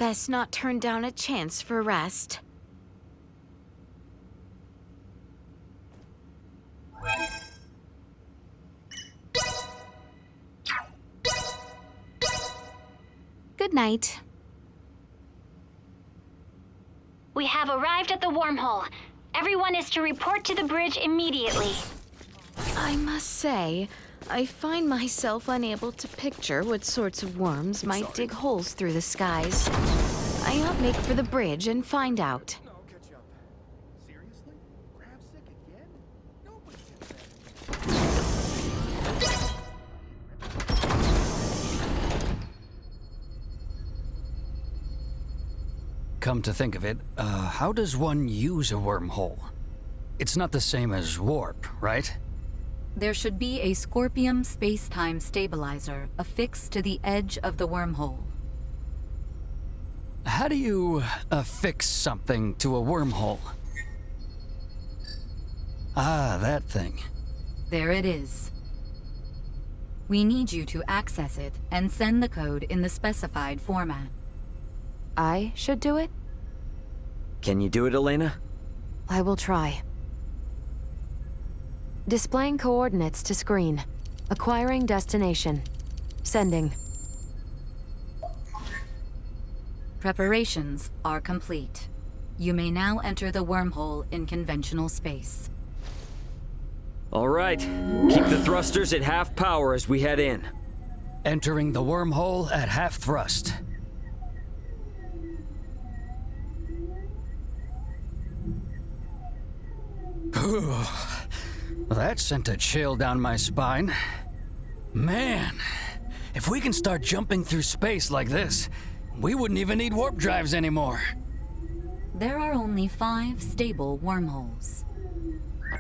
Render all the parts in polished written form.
Best not turn down a chance for rest. Good night. We have arrived at the wormhole. Everyone is to report to the bridge immediately. I must say, I find myself unable to picture what sorts of worms might dig holes through the skies. I ought make for the bridge and find out. No, I'll catch you up. Seriously? Crab sick again? Nobody gets that. Come to think of it, how does one use a wormhole? It's not the same as warp, right? There should be a Scorpium space-time stabilizer affixed to the edge of the wormhole. How do you affix something to a wormhole? Ah, that thing. There it is. We need you to access it and send the code in the specified format. I should do it? Can you do it, Elena? I will try. Displaying coordinates to screen. Acquiring destination. Sending. Preparations are complete. You may now enter the wormhole in conventional space. All right. Keep the thrusters at half power as we head in. Entering the wormhole at half thrust. That sent a chill down my spine. Man, if we can start jumping through space like this, we wouldn't even need warp drives anymore. There are only 5 stable wormholes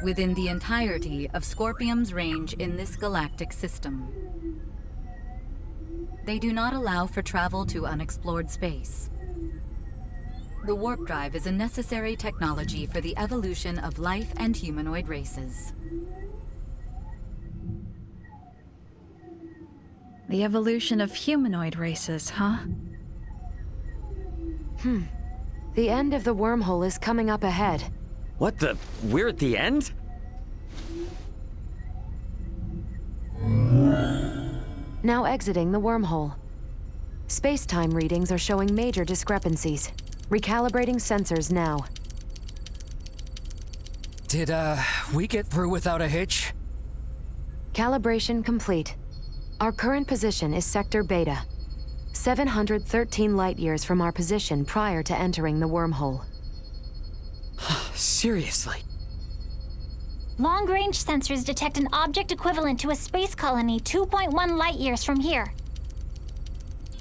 within the entirety of Scorpium's range in this galactic system. They do not allow for travel to unexplored space. The warp drive is a necessary technology for the evolution of life and humanoid races. The evolution of humanoid races, huh? The end of the wormhole is coming up ahead. What the? We're at the end? Now exiting the wormhole. Space-time readings are showing major discrepancies. Recalibrating sensors now. Did, we get through without a hitch? Calibration complete. Our current position is Sector Beta. 713 light-years from our position prior to entering the wormhole. Seriously? Long-range sensors detect an object equivalent to a space colony 2.1 light-years from here.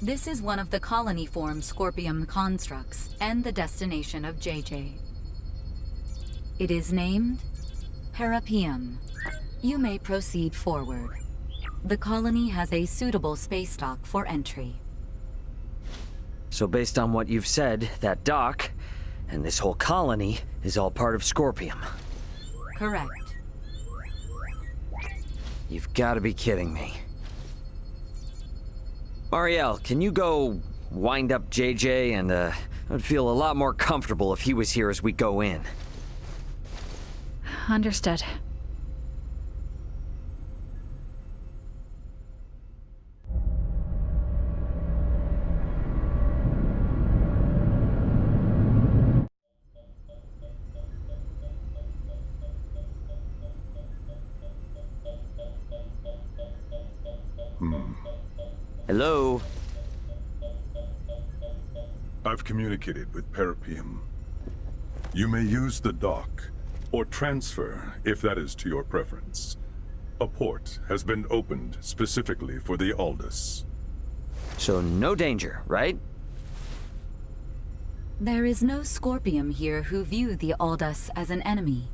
This is one of the colony-form Scorpium constructs and the destination of JJ. It is named Parapium. You may proceed forward. The colony has a suitable space dock for entry. So based on what you've said, that dock and this whole colony is all part of Scorpium. Correct. You've got to be kidding me. Marielle, can you go wind up JJ and, I'd feel a lot more comfortable if he was here as we go in. Understood. Hello? I've communicated with Parapium. You may use the dock, or transfer if that is to your preference. A port has been opened specifically for the Aldous. So no danger, right? There is no Scorpium here who view the Aldous as an enemy.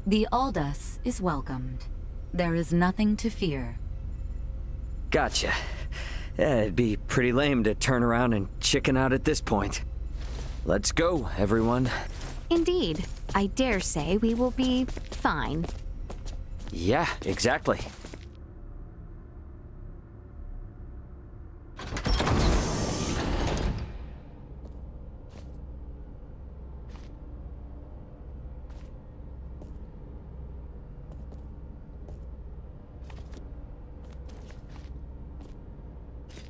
The Aldous is welcomed. There is nothing to fear. Gotcha. Yeah, it'd be pretty lame to turn around and chicken out at this point. Let's go, everyone. Indeed. I dare say we will be fine. Yeah, exactly.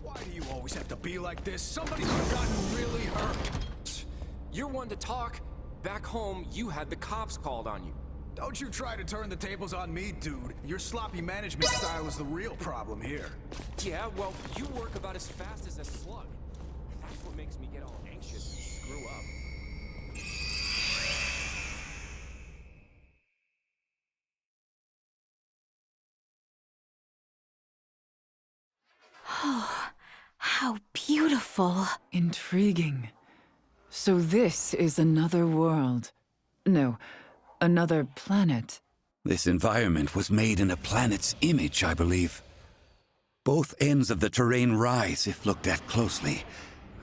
Why do you always have to be like this? Somebody could have gotten really hurt. You're one to talk. Back home, you had the cops called on you. Don't you try to turn the tables on me, dude. Your sloppy management style is the real problem here. Yeah, well, you work about as fast as a slug. That's what makes me get all anxious and screw up. Oh, how beautiful. Intriguing. So this is another world. No, another planet. This environment was made in a planet's image, I believe. Both ends of the terrain rise if looked at closely.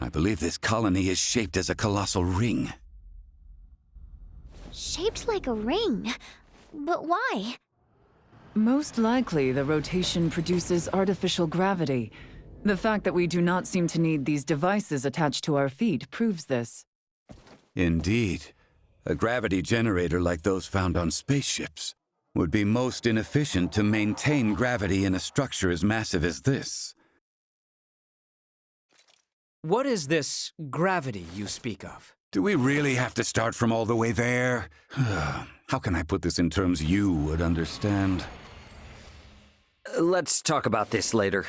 I believe this colony is shaped as a colossal ring. Shaped like a ring? But why? Most likely, the rotation produces artificial gravity. The fact that we do not seem to need these devices attached to our feet proves this. Indeed. A gravity generator like those found on spaceships would be most inefficient to maintain gravity in a structure as massive as this. What is this gravity you speak of? Do we really have to start from all the way there? How can I put this in terms you would understand? Let's talk about this later.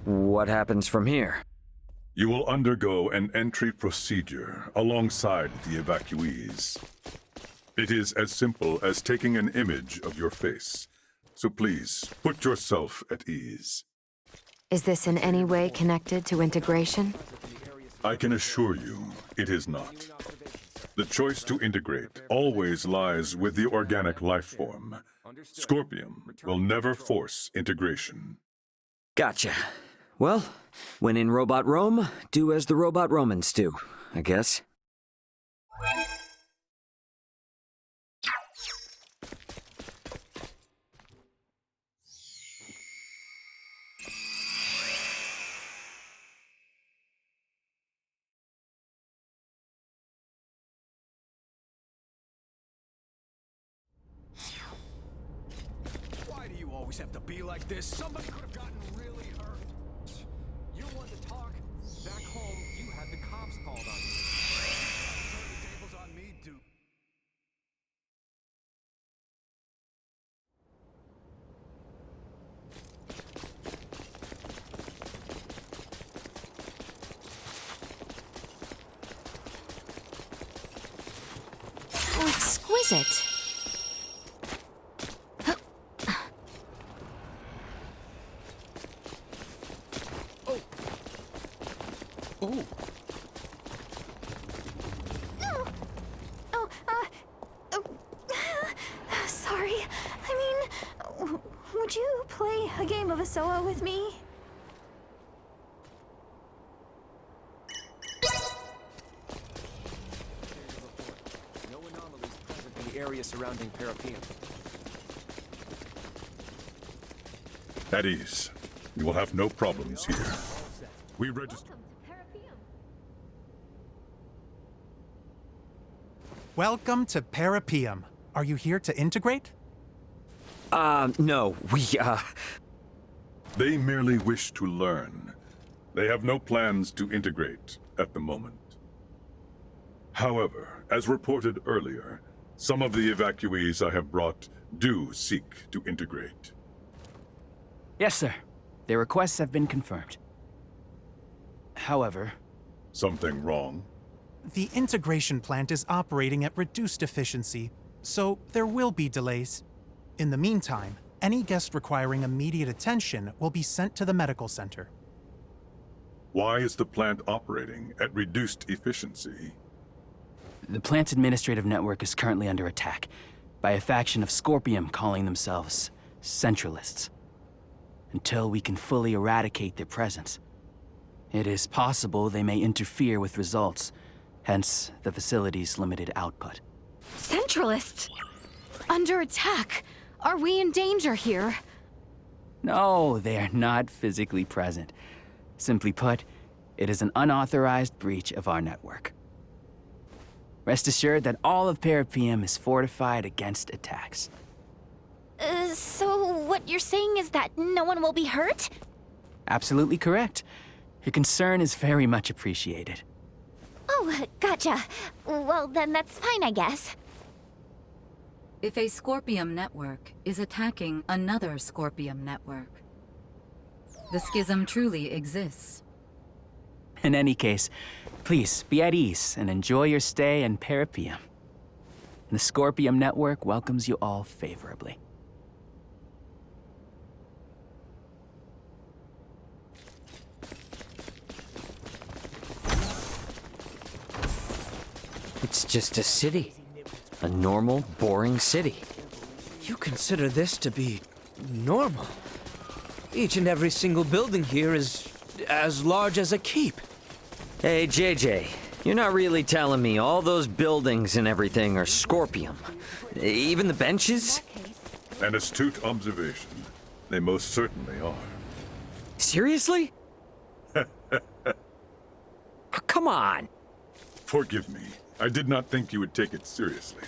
What happens from here? You will undergo an entry procedure alongside the evacuees. It is as simple as taking an image of your face. So please, put yourself at ease. Is this in any way connected to integration? I can assure you, it is not. The choice to integrate always lies with the organic life form. Scorpium will never force integration. Gotcha. Well, when in Robot Rome, do as the Robot Romans do, I guess. Why do you always have to be like this? Somebody could have gotten really hurt. You're one to talk. Back home, you had the cops called on you. Turn the tables on me, dude. How exquisite. Ooh. Sorry. I mean, would you play a game of Asoa with me? No anomalies present in the area surrounding Parapium. At ease. You will have no problems here. We register. Welcome to Parapium. Are you here to integrate? No, They merely wish to learn. They have no plans to integrate at the moment. However, as reported earlier, some of the evacuees I have brought do seek to integrate. Yes, sir. Their requests have been confirmed. However... Something wrong? The integration plant is operating at reduced efficiency, so there will be delays. In the meantime, any guest requiring immediate attention will be sent to the medical center. Why is the plant operating at reduced efficiency? The plant's administrative network is currently under attack by a faction of Scorpium calling themselves Centralists. Until we can fully eradicate their presence, it is possible they may interfere with results, hence the facility's limited output. Centralists! Under attack! Are we in danger here? No, they are not physically present. Simply put, it is an unauthorized breach of our network. Rest assured that all of Parapium is fortified against attacks. So what you're saying is that no one will be hurt? Absolutely correct. Your concern is very much appreciated. Oh, gotcha. Well, then that's fine, I guess. If a Scorpium network is attacking another Scorpium network, the schism truly exists. In any case, please be at ease and enjoy your stay in Parapium. The Scorpium network welcomes you all favorably. It's just a city. A normal, boring city. You consider this to be normal? Each and every single building here is as large as a keep. Hey, JJ, you're not really telling me all those buildings and everything are Scorpium? Even the benches? An astute observation. They most certainly are. Seriously? Come on. Forgive me. I did not think you would take it seriously.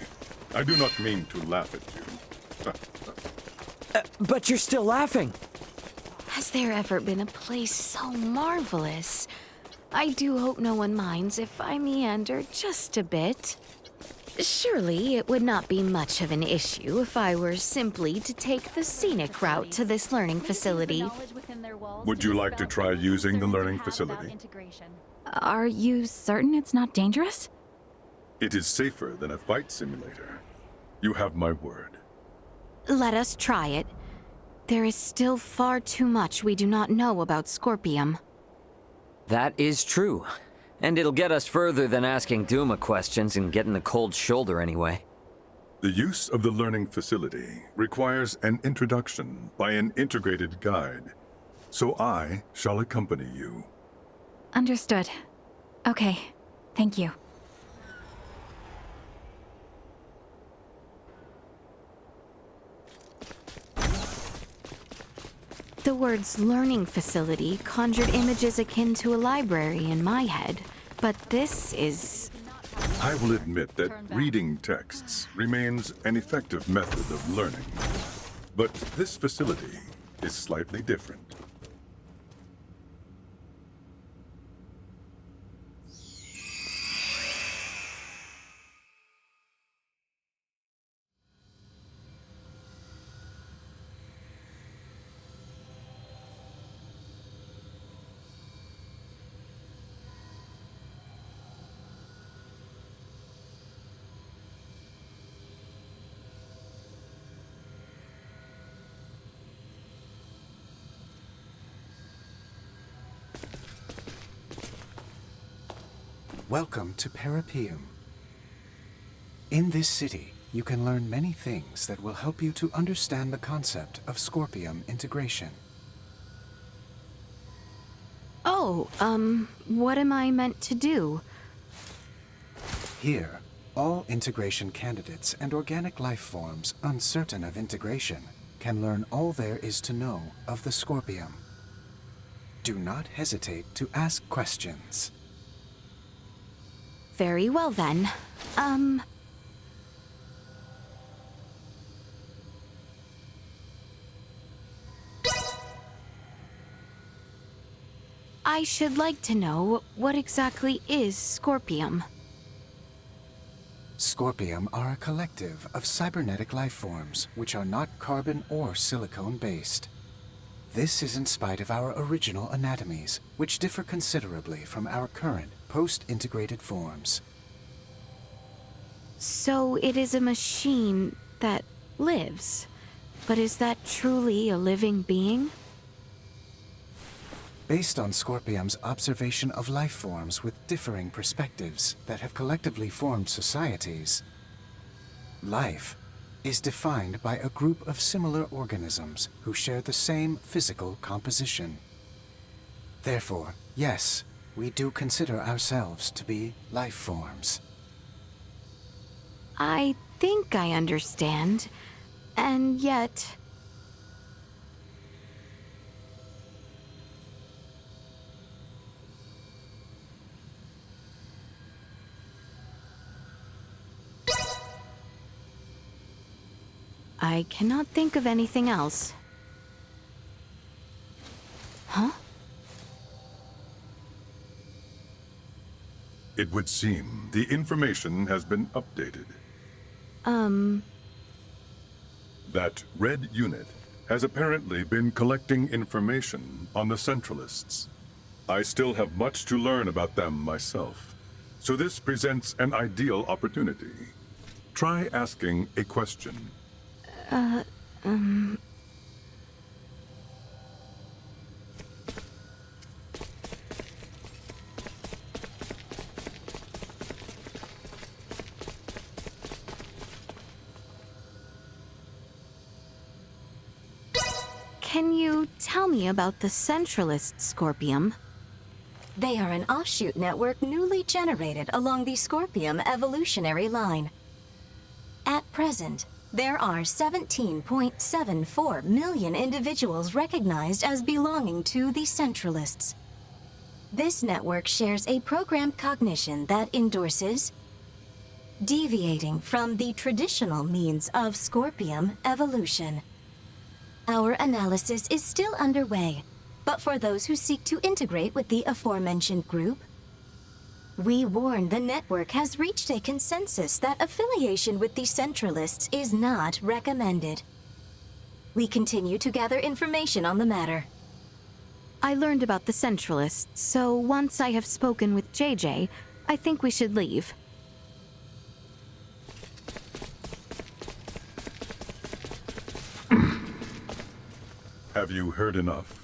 I do not mean to laugh at you. But you're still laughing. Has there ever been a place so marvelous? I do hope no one minds if I meander just a bit. Surely it would not be much of an issue if I were simply to take the scenic route to this learning facility. Would you like to try using the learning facility? Are you certain it's not dangerous? It is safer than a fight simulator. You have my word. Let us try it. There is still far too much we do not know about Scorpium. That is true. And it'll get us further than asking Duma questions and getting the cold shoulder anyway. The use of the learning facility requires an introduction by an integrated guide. So I shall accompany you. Understood. Okay, thank you. The words learning facility conjured images akin to a library in my head, but this is... I will admit that reading texts remains an effective method of learning. But this facility is slightly different. Welcome to Parapium. In this city, you can learn many things that will help you to understand the concept of Scorpium integration. Oh, what am I meant to do? Here, all integration candidates and organic life forms uncertain of integration can learn all there is to know of the Scorpium. Do not hesitate to ask questions. Very well then. I should like to know what exactly is Scorpium. Scorpium are a collective of cybernetic life forms which are not carbon or silicone based. This is in spite of our original anatomies, which differ considerably from our current post-integrated forms. So it is a machine that lives. But is that truly a living being? Based on Scorpium's observation of life forms with differing perspectives that have collectively formed societies, life is defined by a group of similar organisms who share the same physical composition. Therefore, yes, we do consider ourselves to be life forms. I think I understand. And yet... I cannot think of anything else. Huh? It would seem the information has been updated. That red unit has apparently been collecting information on the Centralists. I still have much to learn about them myself, so this presents an ideal opportunity. Try asking a question. Can you tell me about the Centralist Scorpium? They are an offshoot network newly generated along the Scorpium evolutionary line. At present, there are 17.74 million individuals recognized as belonging to the Centralists. This network shares a programmed cognition that endorses deviating from the traditional means of Scorpium evolution. Our analysis is still underway, but for those who seek to integrate with the aforementioned group, we warn the network has reached a consensus that affiliation with the Centralists is not recommended. We continue to gather information on the matter. I learned about the Centralists, so once I have spoken with JJ, I think we should leave. Have you heard enough?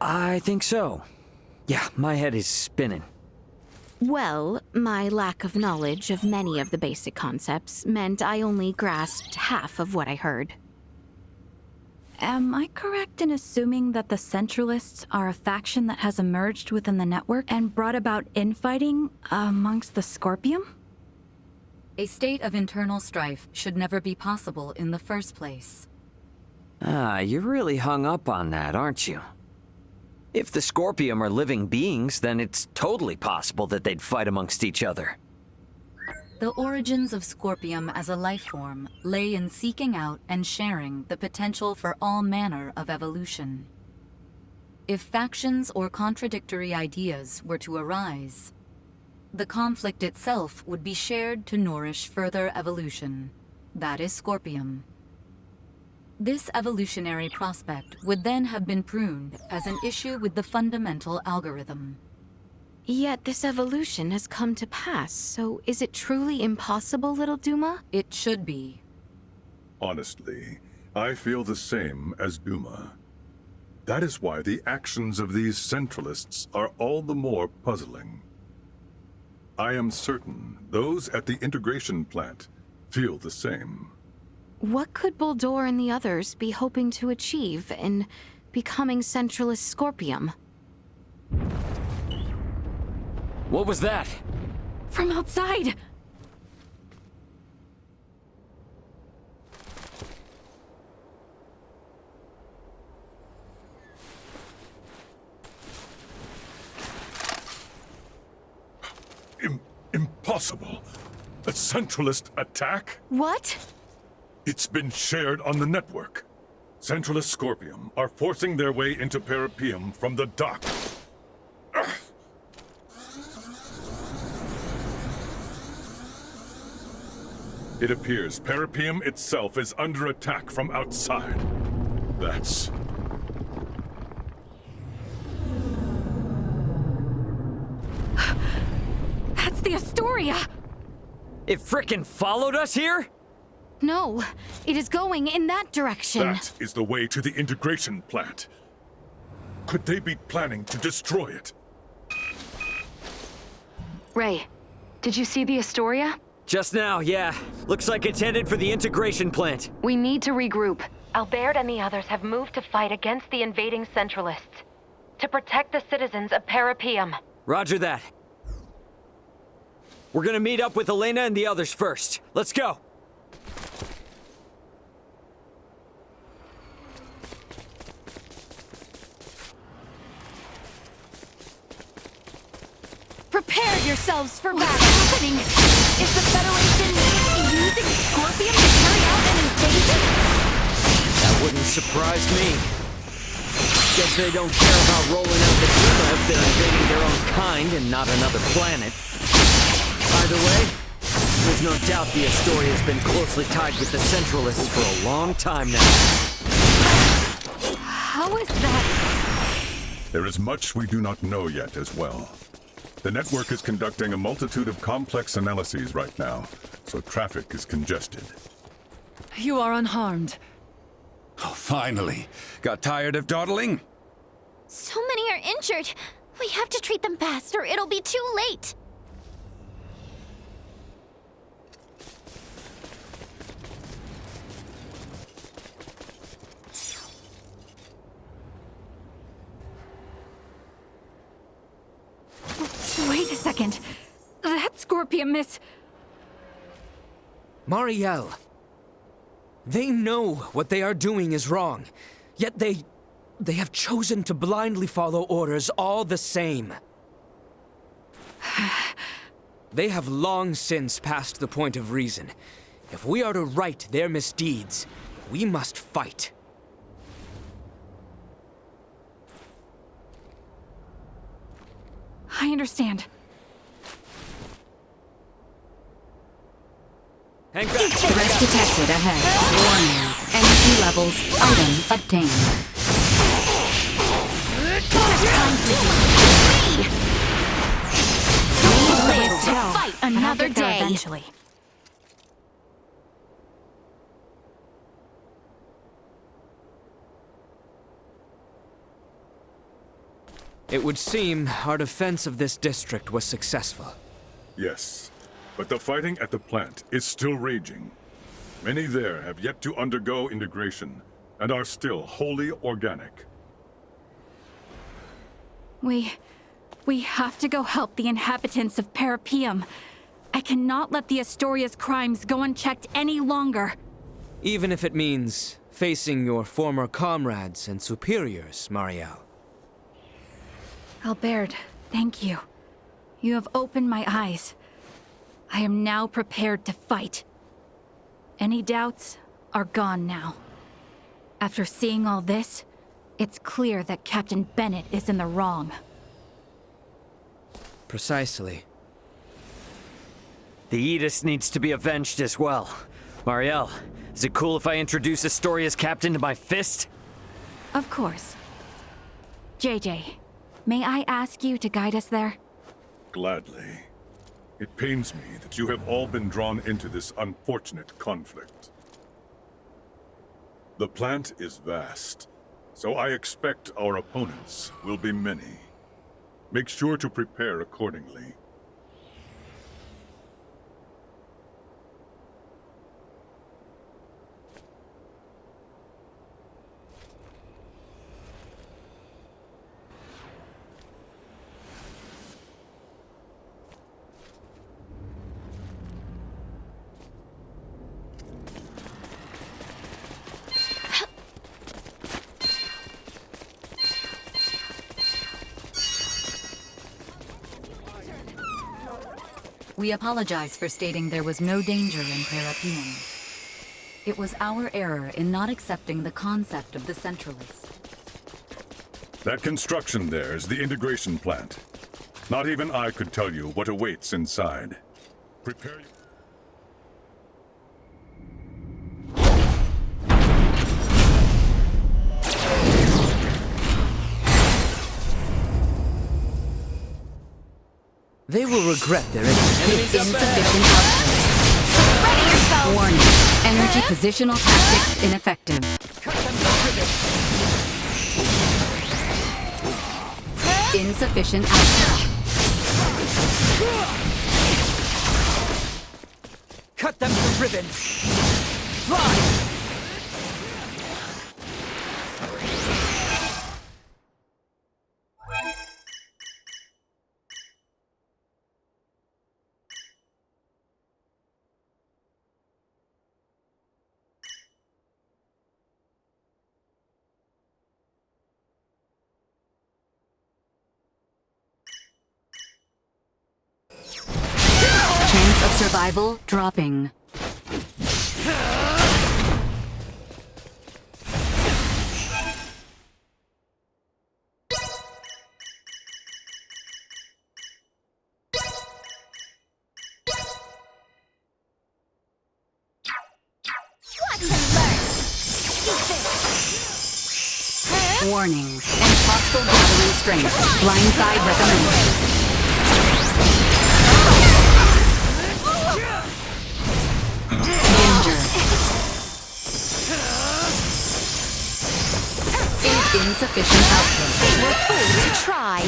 I think so. Yeah, my head is spinning. Well, my lack of knowledge of many of the basic concepts meant I only grasped half of what I heard. Am I correct in assuming that the Centralists are a faction that has emerged within the network and brought about infighting amongst the Scorpium? A state of internal strife should never be possible in the first place. You're really hung up on that, aren't you? If the Scorpium are living beings, then it's totally possible that they'd fight amongst each other. The origins of Scorpium as a life form lay in seeking out and sharing the potential for all manner of evolution. If factions or contradictory ideas were to arise, the conflict itself would be shared to nourish further evolution. That is Scorpium. This evolutionary prospect would then have been pruned as an issue with the fundamental algorithm. Yet this evolution has come to pass, so is it truly impossible, little Duma? It should be. Honestly, I feel the same as Duma. That is why the actions of these Centralists are all the more puzzling. I am certain those at the integration plant feel the same. What could Bulldor and the others be hoping to achieve in becoming Centralist Scorpium? What was that? From outside! Impossible! A Centralist attack? What? It's been shared on the network. Centralist Scorpium are forcing their way into Parapium from the dock. It appears Parapium itself is under attack from outside. That's the Astoria! It frickin' followed us here? No, it is going in that direction. That is the way to the integration plant. Could they be planning to destroy it? Ray, did you see the Astoria? Just now, yeah. Looks like it's headed for the integration plant. We need to regroup. Albert and the others have moved to fight against the invading Centralists. To protect the citizens of Parapium. Roger that. We're gonna meet up with Elena and the others first. Let's go. yourselves for battle. What's happening? Is the Federation using Scorpium to carry out an invasion? That wouldn't surprise me. Guess they don't care about rolling out the Duma if they're invading their own kind and not another planet. Either way, there's no doubt the Astoria has been closely tied with the Centralists for a long time now. How is that? There is much we do not know yet as well. The network is conducting a multitude of complex analyses right now, so traffic is congested. You are unharmed. Oh, finally. Got tired of dawdling? So many are injured. We have to treat them fast or it'll be too late. Wait a second. That Scorpium is... Marielle. They know what they are doing is wrong, yet they have chosen to blindly follow orders all the same. They have long since passed the point of reason. If we are to right their misdeeds, we must fight. I understand. Hang back! Threat detected ahead. Warning. Energy levels. Item obtained. Live to fight another I'll get there day. eventually. It would seem our defense of this district was successful. Yes, but the fighting at the plant is still raging. Many there have yet to undergo integration and are still wholly organic. We have to go help the inhabitants of Parapium. I cannot let the Astoria's crimes go unchecked any longer. Even if it means facing your former comrades and superiors, Marielle. Albert, thank you. You have opened my eyes. I am now prepared to fight. Any doubts are gone now. After seeing all this, it's clear that Captain Bennett is in the wrong. Precisely. The Aegis needs to be avenged as well. Marielle, is it cool if I introduce Astoria's captain to my fist? Of course. JJ, may I ask you to guide us there? Gladly. It pains me that you have all been drawn into this unfortunate conflict. The plant is vast, so I expect our opponents will be many. Make sure to prepare accordingly. We apologize for stating there was no danger in Parapium. It was our error in not accepting the concept of the Centralists. That construction there is the integration plant. Not even I could tell you what awaits inside. Prepare. They will regret their enemies. Insufficient output. Ready yourself! Warning. Energy positional tactics ineffective. Insufficient output. Cut them to ribbons! Fly! Chance of survival dropping. Warning. Impossible gathering strength. Blindside recommended. Danger. Insufficient output. We're fools to try.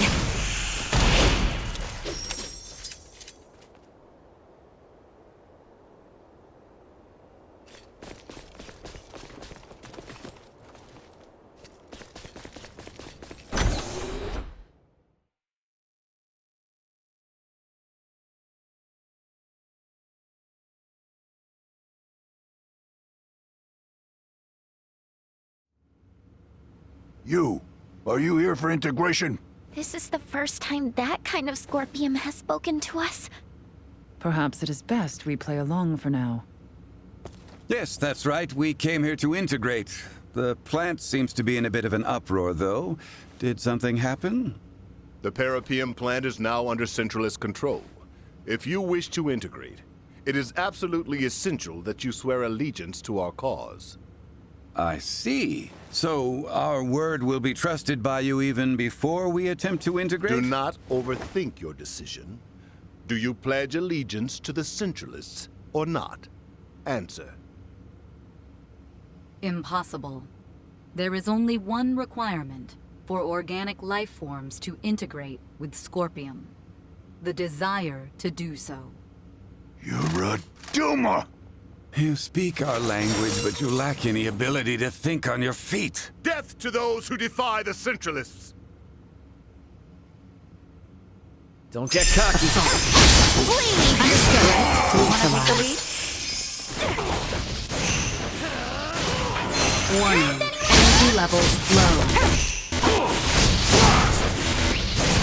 You, are you here for integration? This is the first time that kind of Scorpium has spoken to us. Perhaps it is best we play along for now. Yes, that's right. We came here to integrate. The plant seems to be in a bit of an uproar, though. Did something happen? The Parapium plant is now under Centralist control. If you wish to integrate, it is absolutely essential that you swear allegiance to our cause. I see. So our word will be trusted by you even before we attempt to integrate? Do not overthink your decision. Do you pledge allegiance to the Centralists or not? Answer. Impossible. There is only one requirement for organic life forms to integrate with Scorpium. The desire to do so. You're a doomer! You speak our language, but you lack any ability to think on your feet. Death to those who defy the Centralists! Don't get cocky. Please! Want to take the lead? Warning. Energy levels low.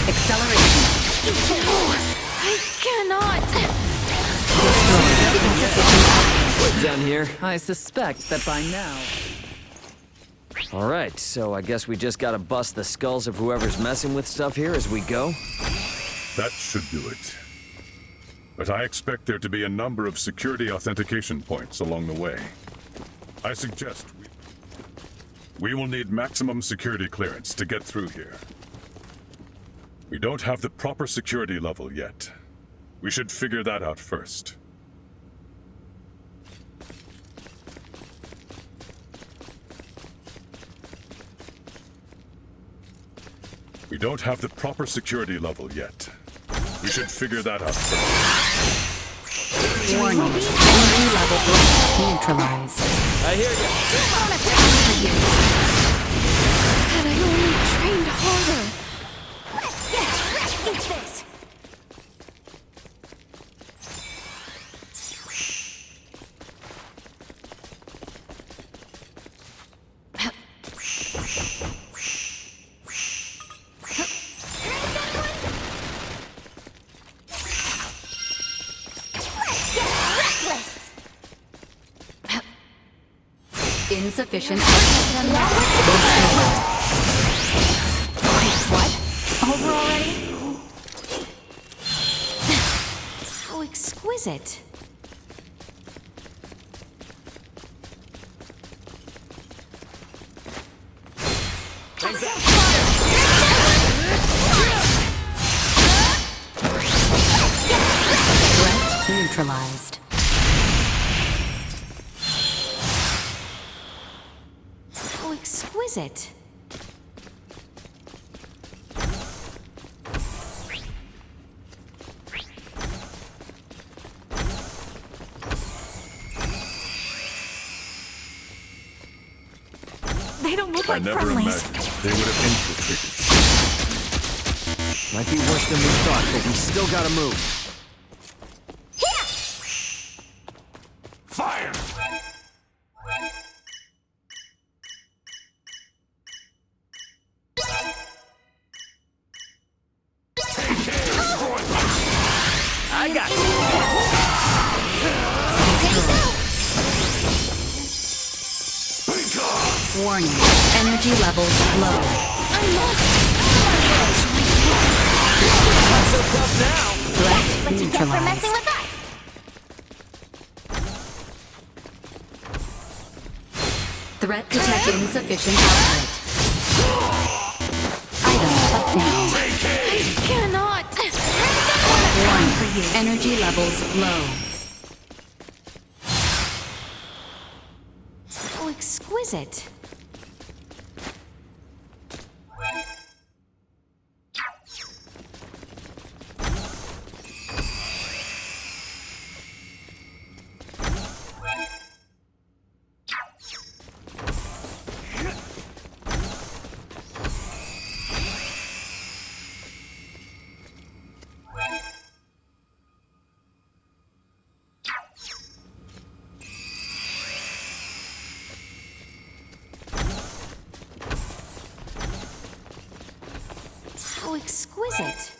Acceleration. I cannot. Down here. I suspect that by now... Alright, so I guess we just gotta bust the skulls of whoever's messing with stuff here as we go? That should do it. But I expect there to be a number of security authentication points along the way. I suggest we will need maximum security clearance to get through here. We don't have the proper security level yet. We should figure that out first. We don't have the proper security level yet. We should figure that out first. Warning. Energy level neutralized. I hear you. Had I only trained harder. Eat this! Insufficient. What? Over already? So exquisite. Threat neutralized. So exquisite. They don't look I like never friendlies. imagined they would have infiltrated. Might be worse than we thought, but we still gotta move. Fire! I got you. Warning. Energy levels low. Not so tough now. Threat What you get for messing neutralized. with us? Threat detected insufficient output. Item up down. Cannot. Warning. Energy levels low. So exquisite. So exquisite.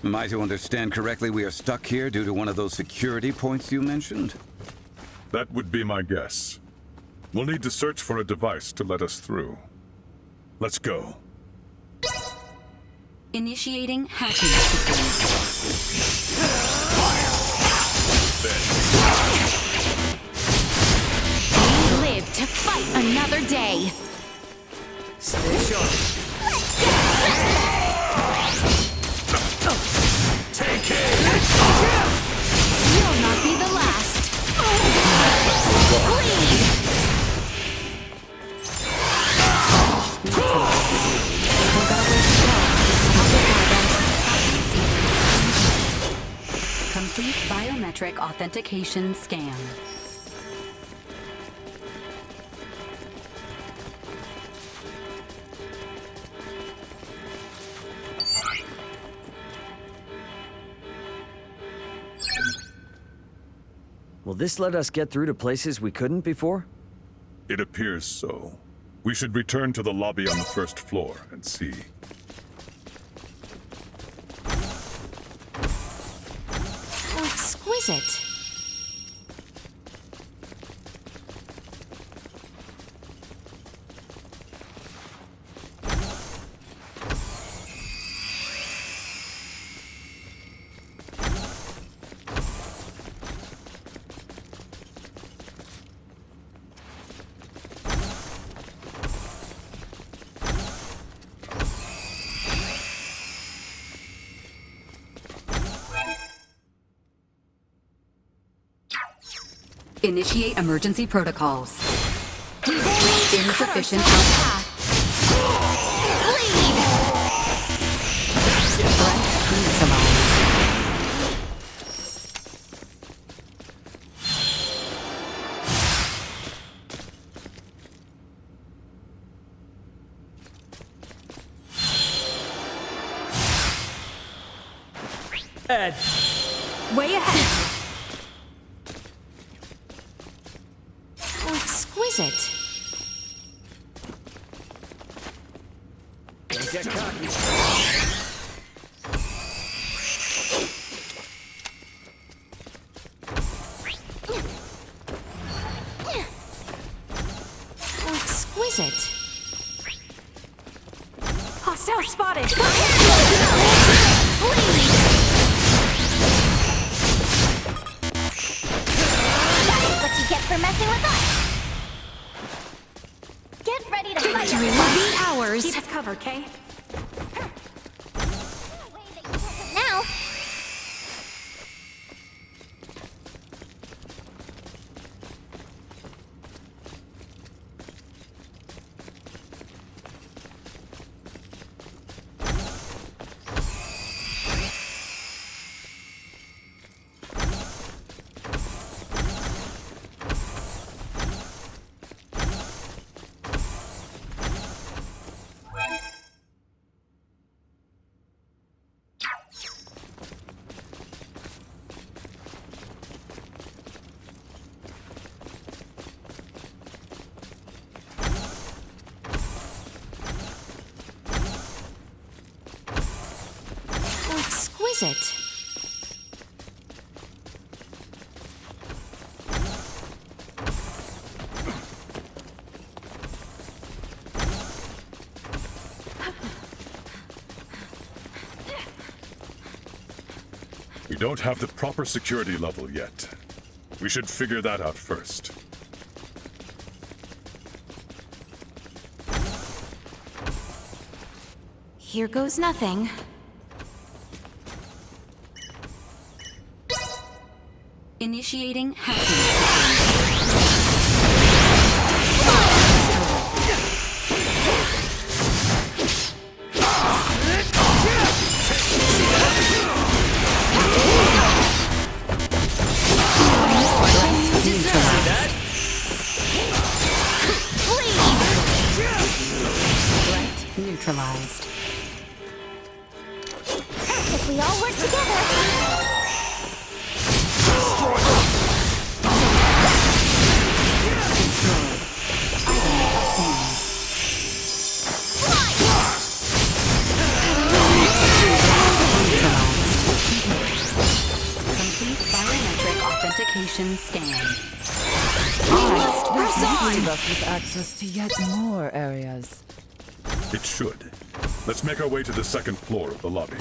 Am I to understand correctly we are stuck here due to one of those security points you mentioned? That would be my guess. We'll need to search for a device to let us through. Let's go. Initiating hacking sequence. We live to fight another day. Stay sharp. Take it! You'll not be the last. Bleed! Complete biometric authentication scan. Will this let us get through to places we couldn't before? It appears so. We should return to the lobby on the first floor and see. How exquisite. Initiate emergency protocols. Insufficient output. Bleed! Threat neutralized. Ed. Way ahead. How exquisite. Don't get cocky. How exquisite. Hostile spotted. What you get for messing with us? Get ready to fight. Victory will be ours. Keep us covered, Kay? Now. exquisite. We don't have the proper security level yet. We should figure that out first. Here goes nothing. Initiating hacking. Neutralized. If we all work together. Complete biometric authentication scan. Press on! Leave us with access to yet more areas. It should. Let's make our way to the second floor of the lobby.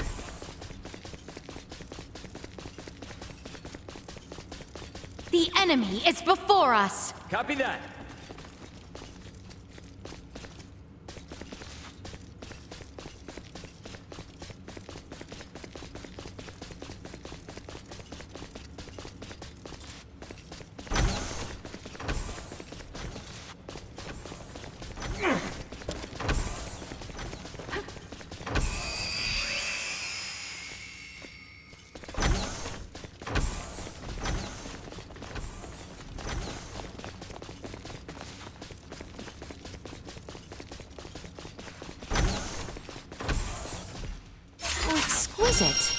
The enemy is before us! Copy that. Exquisite.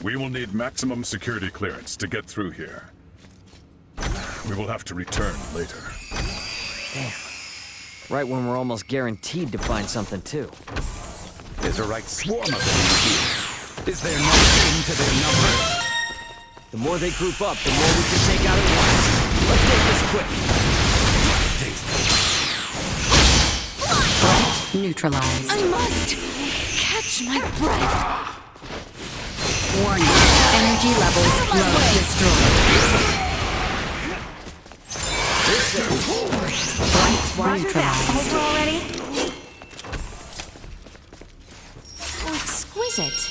We will need maximum security clearance to get through here. We will have to return later. Damn. Right when we're almost guaranteed to find something, too. There's a right swarm of them in here. Is there no end to their number? The more they group up, the more we can take out at once. Let's make this quick. Neutralized. I must catch my breath. Warning. Energy levels low. Destroyed. Neutralized. Over already? Exquisite.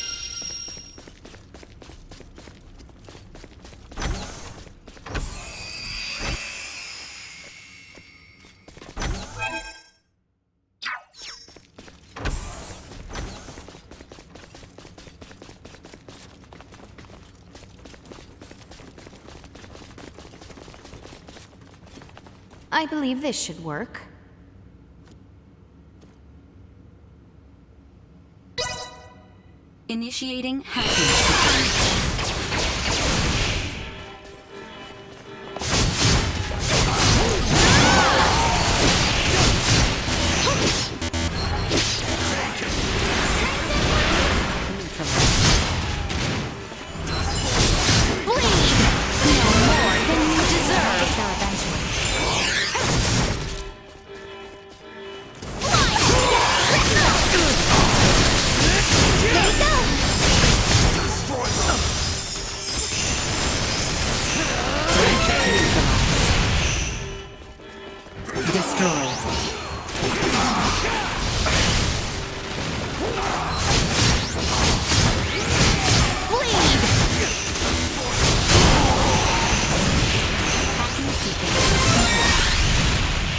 I believe this should work. Initiating hacking sequence.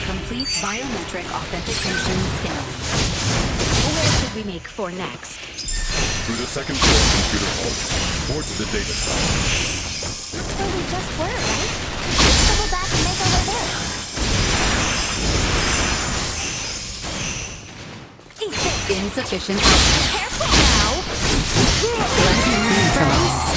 Complete biometric authentication scan. Where should we make for next? Through the second floor computer hall, towards the data center. That's where we just were, right? Let's double back and make our way there. Insufficient output. Careful now! Threat neutralized.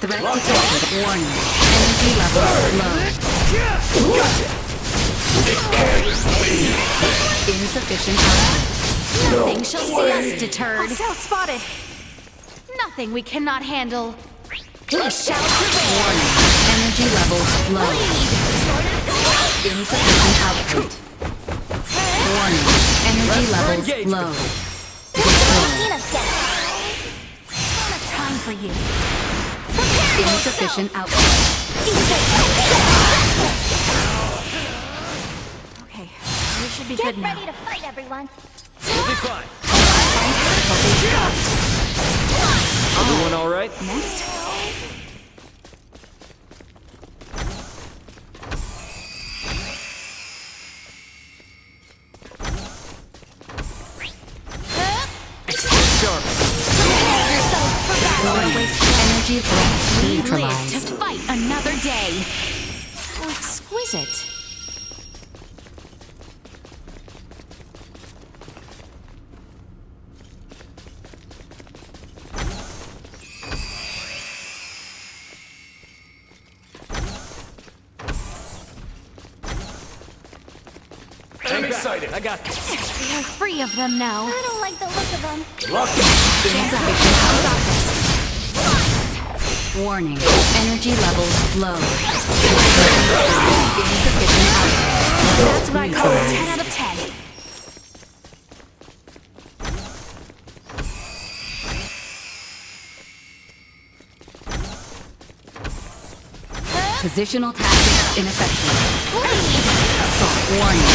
Threat detected. Warning. Energy levels low. Insufficient output. Nothing shall see us deterred. Hostile spotted. Nothing we cannot handle. We shall prevail. Warning. Energy levels low. Insufficient output. Warning. Energy levels low. Time for you. Insufficient output. Okay, we should be good now. Get ready to fight, everyone. We'll be fine. Everyone all right? Next. Energy threat We live neutralized. to fight another day. How exquisite. I'm excited. I got this. We are free of them now. I don't like the look of them. Insufficient output. Warning. Energy levels low. Insufficient output. That's what I call a 10 out of 10. Positional tactics ineffective. Assault warning.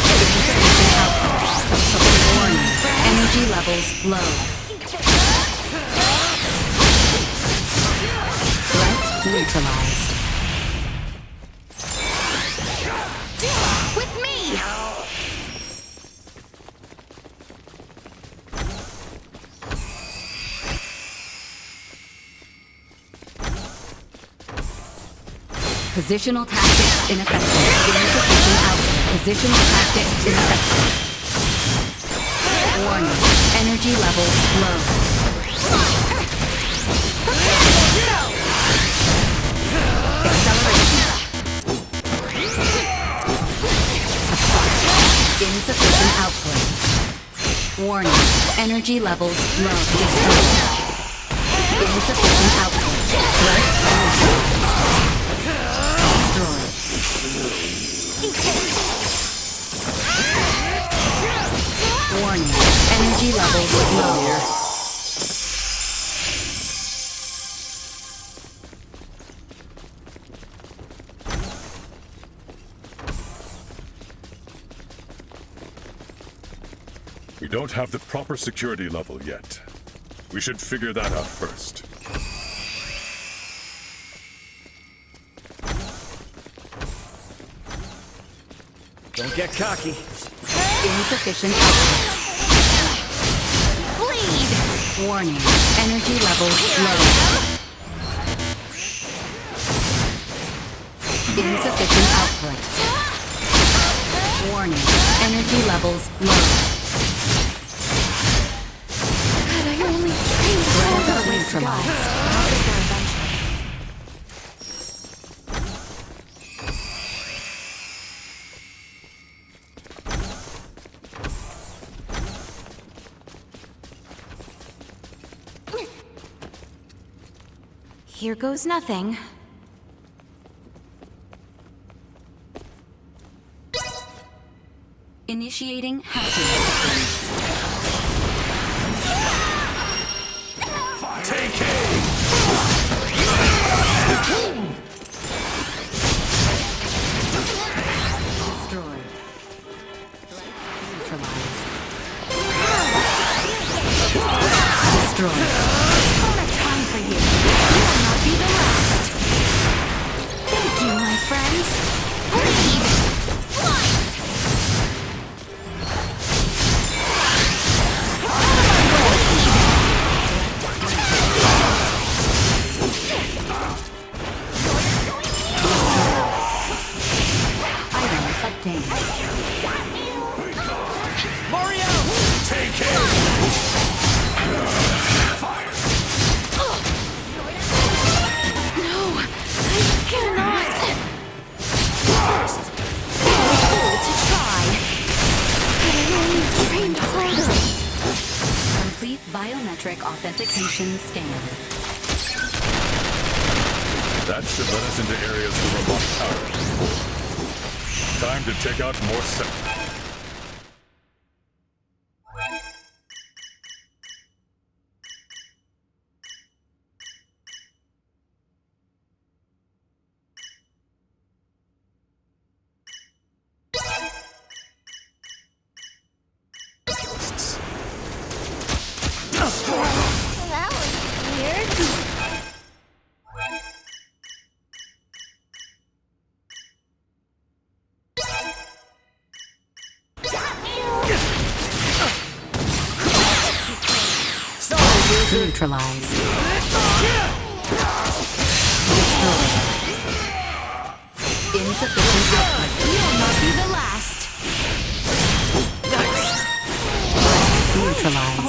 Insufficient output. Assault warning. Energy levels low. Threat neutralized. With me! Positional tactics ineffective. Insufficient output. Positional tactics ineffective. Warning. Energy levels low. Acceleration. Assault. Insufficient output. Warning. Energy levels low. Destroyed. Insufficient output. Threat neutralized. Destroyed. Warning. don't have the proper security level yet. We should figure that out first. Don't get cocky. Insufficient output. Bleed! Warning. Energy levels low. Insufficient output. Warning. Energy levels low. God, I only trained Neutralized. Here goes nothing. Initiating haptic sequence. Take aim! Destroyed. Neutralized. Destroyed. Time for you. You will not be the last. Thank you, my friends. Bleed! Slice! Item obtained. Mario! Take it! Fire! No, I cannot. Fool to try. But I only trained harder. Complete biometric authentication scan. That should let us into areas with remote power. Time to take out more sectors. That was weird. Neutralized. Destroyed. Insufficient output. You'll not be the last. Neutralized.